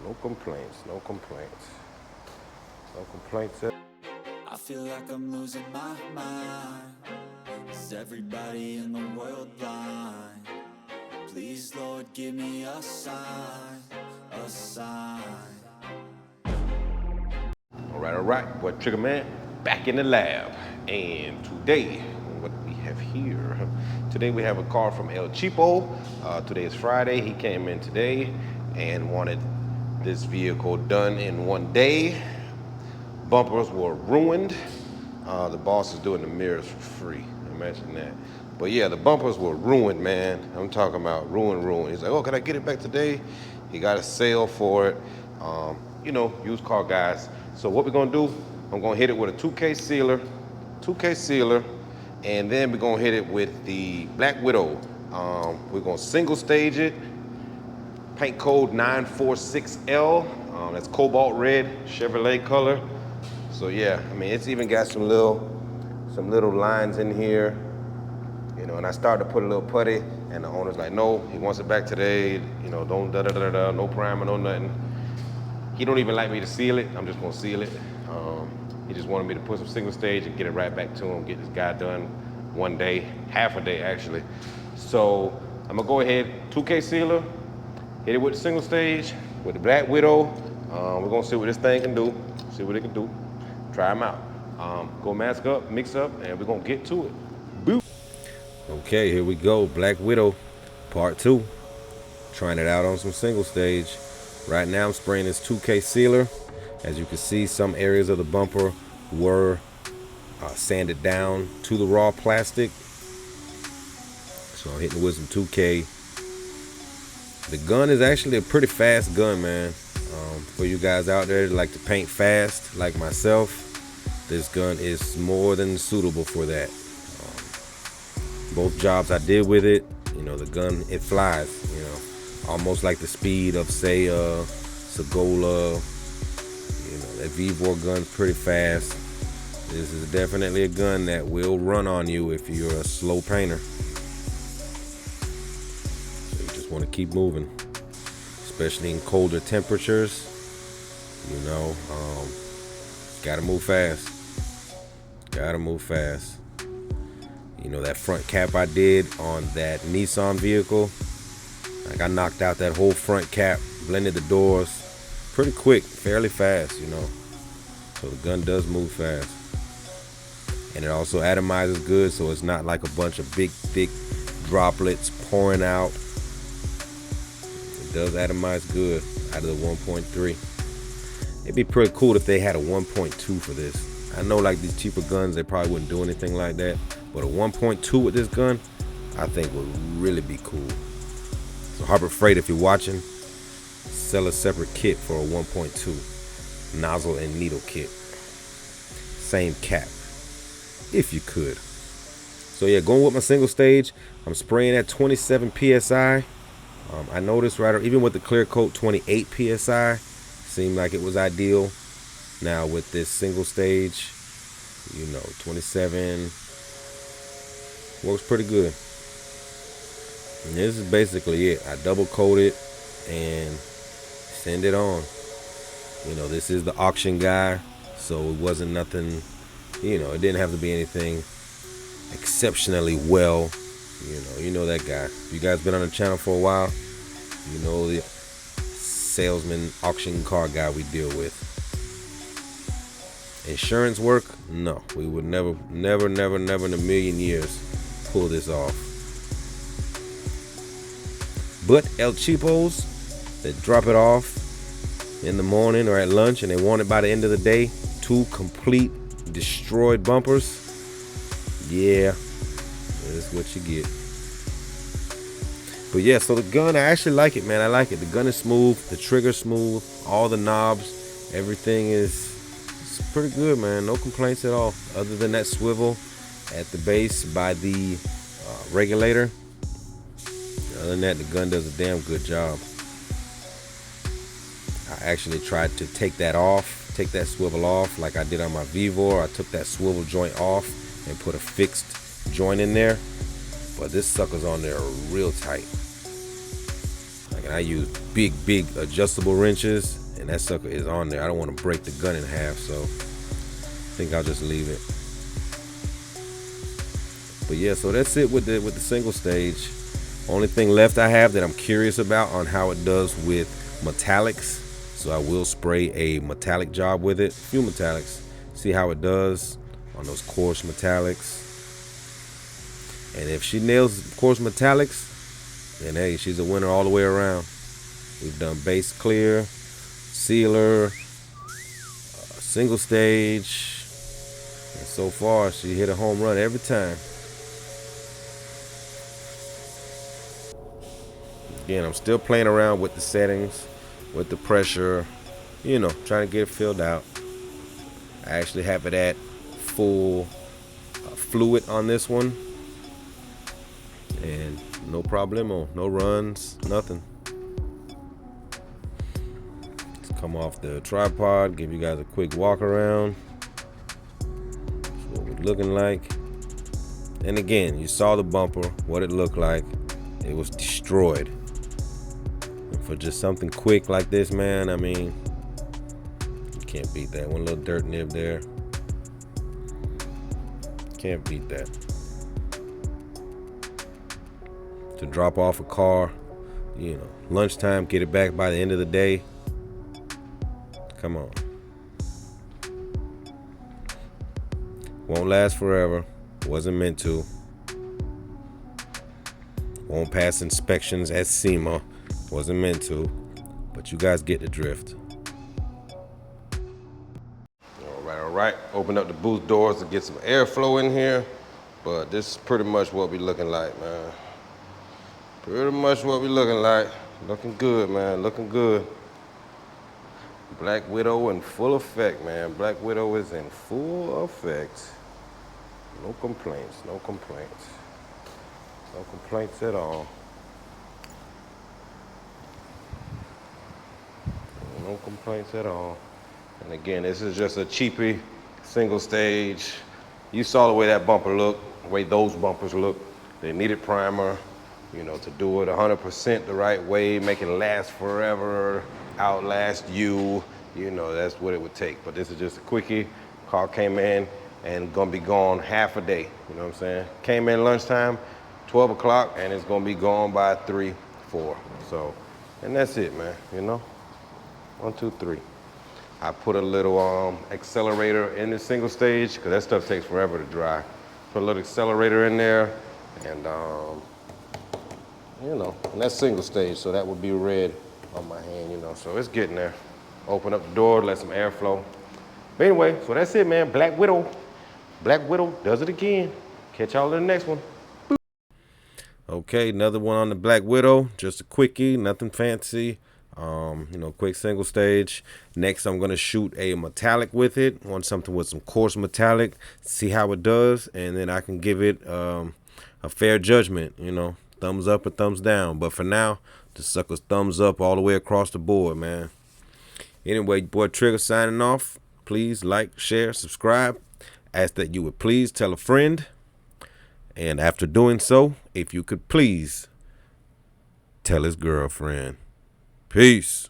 No complaints, no complaints. No complaints. I feel like I'm losing my mind. Is everybody in the world blind? Please, Lord, give me a sign, a sign. All right, boy, Trigger Man, back in the lab. And today, what we have here, today we have a car from El Cheapo. Today is Friday. He came in today and wanted this vehicle done in one day. Bumpers were ruined. The boss is doing the mirrors for free. Imagine that. But yeah, the bumpers were ruined, man. I'm talking about ruined. He's like, oh, can I get it back today? He got a sale for it. You know, used car guys. So what we're gonna do, I'm gonna hit it with a 2K sealer, and then we're gonna hit it with the Black Widow. We're gonna single stage it, paint code 946L. That's cobalt red, Chevrolet color. So yeah, I mean, it's even got some little lines in here, you know, and I started to put a little putty, and the owner's like, no, he wants it back today, you know, don't da-da-da-da, no primer, no nothing. He don't even like me to seal it. I'm just gonna seal it. He just wanted me to put some single stage and get it right back to him, get this guy done one day, half a day actually. So I'm gonna go ahead, 2K sealer, hit it with the single stage, with the Black Widow. We're gonna see what this thing can do, see what it can do. Try them out. Go mask up, mix up, and we're gonna get to it. Boop. Okay, here we go. Black Widow, part 2. Trying it out on some single stage. Right now I'm spraying this 2K sealer. As you can see, some areas of the bumper were sanded down to the raw plastic. So I'm hitting it with some 2K. The gun is actually a pretty fast gun, man. For you guys out there that like to paint fast, like myself, this gun is more than suitable for that. Both jobs I did with it, you know, the gun, it flies, you know, almost like the speed of, say, Segola. You know, that V4 gun's pretty fast. This is definitely a gun that will run on you if you're a slow painter. So you just want to keep moving, especially in colder temperatures. You know, gotta move fast. Gotta move fast. You know, that front cap I did on that Nissan vehicle, like I knocked out that whole front cap, blended the doors pretty quick, fairly fast, you know. So the gun does move fast. And it also atomizes good, so it's not like a bunch of big, thick droplets pouring out. It does atomize good out of the 1.3. It'd be pretty cool if they had a 1.2 for this. I know like these cheaper guns, they probably wouldn't do anything like that. But a 1.2 with this gun, I think would really be cool. So Harbor Freight, if you're watching, sell a separate kit for a 1.2. Nozzle and needle kit. Same cap, if you could. So yeah, going with my single stage, I'm spraying at 27 PSI. I noticed right, even with the clear coat, 28 PSI. Seemed like it was ideal. Now with this single stage, you know, 27 works pretty good. And this is basically it. I double coat it and send it on. You know, this is the auction guy, so it wasn't nothing, you know, it didn't have to be anything exceptionally well. You know that guy. If you guys been on the channel for a while, you know the salesman, auction car guy we deal with. Insurance work? No, we would never in a million years pull this off. But El Cheapos, they drop it off in the morning or at lunch, and they want it by the end of the day. 2 complete destroyed bumpers. Yeah, that's what you get. But yeah, so the gun, I actually like it, man. I like it. The gun is smooth, the trigger's smooth, all the knobs, everything is pretty good, man. No complaints at all, other than that swivel at the base by the regulator. Other than that, the gun does a damn good job. I actually tried to take that swivel off like I did on my Vivor. I took that swivel joint off and put a fixed joint in there, but this sucker's on there real tight. Like And I use big adjustable wrenches, and that sucker is on there. I don't want to break the gun in half, so I think I'll just leave it. But yeah, so that's it with the single stage. Only thing left I have that I'm curious about on how it does with metallics. So I will spray a metallic job with it, a few metallics, see how it does on those coarse metallics. And if she nails coarse metallics, then hey, she's a winner all the way around. We've done base clear, sealer, single stage, and so far she hit a home run every time. Again, I'm still playing around with the settings, with the pressure, you know, trying to get it filled out. I actually have it at full fluid on this one, and no problemo, no runs, nothing. Let's come off the tripod, give you guys a quick walk around. That's what we're looking like. And again, you saw the bumper, what it looked like. It was destroyed. And for just something quick like this, man, I mean, you can't beat that. One little dirt nib there. Can't beat that. To drop off a car, you know, lunchtime, get it back by the end of the day. Come on. Won't last forever. Wasn't meant to. Won't pass inspections at SEMA. Wasn't meant to. But you guys get the drift. All right. Open up the booth doors to get some airflow in here. But this is pretty much what we looking like, man. Pretty much what we looking like. Looking good, man. Looking good. Black Widow in full effect, man. Black Widow is in full effect. No complaints, no complaints. No complaints at all. No complaints at all. And again, this is just a cheapy single stage. You saw the way that bumper looked, the way those bumpers look. They needed primer, you know, to do it 100% the right way, make it last forever, outlast you. You know, that's what it would take. But this is just a quickie. Car came in and gonna be gone half a day. You know what I'm saying? Came in lunchtime, 12 o'clock, and it's gonna be gone by 3, 4. So, and that's it, man, you know? 1, 2, 3. I put a little accelerator in the single stage, because that stuff takes forever to dry. Put a little accelerator in there, and you know, and that's single stage, so that would be red on my hand, you know, so it's getting there. Open up the door, let some airflow. But anyway, so that's it, man. Black Widow. Black Widow does it again. Catch y'all in the next one. Okay, another one on the Black Widow. Just a quickie, nothing fancy. You know, quick single stage. Next, I'm gonna shoot a metallic with it. Want something with some coarse metallic. See how it does, and then I can give it a fair judgment. You know, thumbs up or thumbs down. But for now, the sucker's thumbs up all the way across the board, man. Anyway, boy Trigger signing off. Please like, share, subscribe. Ask that you would please tell a friend. And after doing so, if you could please tell his girlfriend. Peace.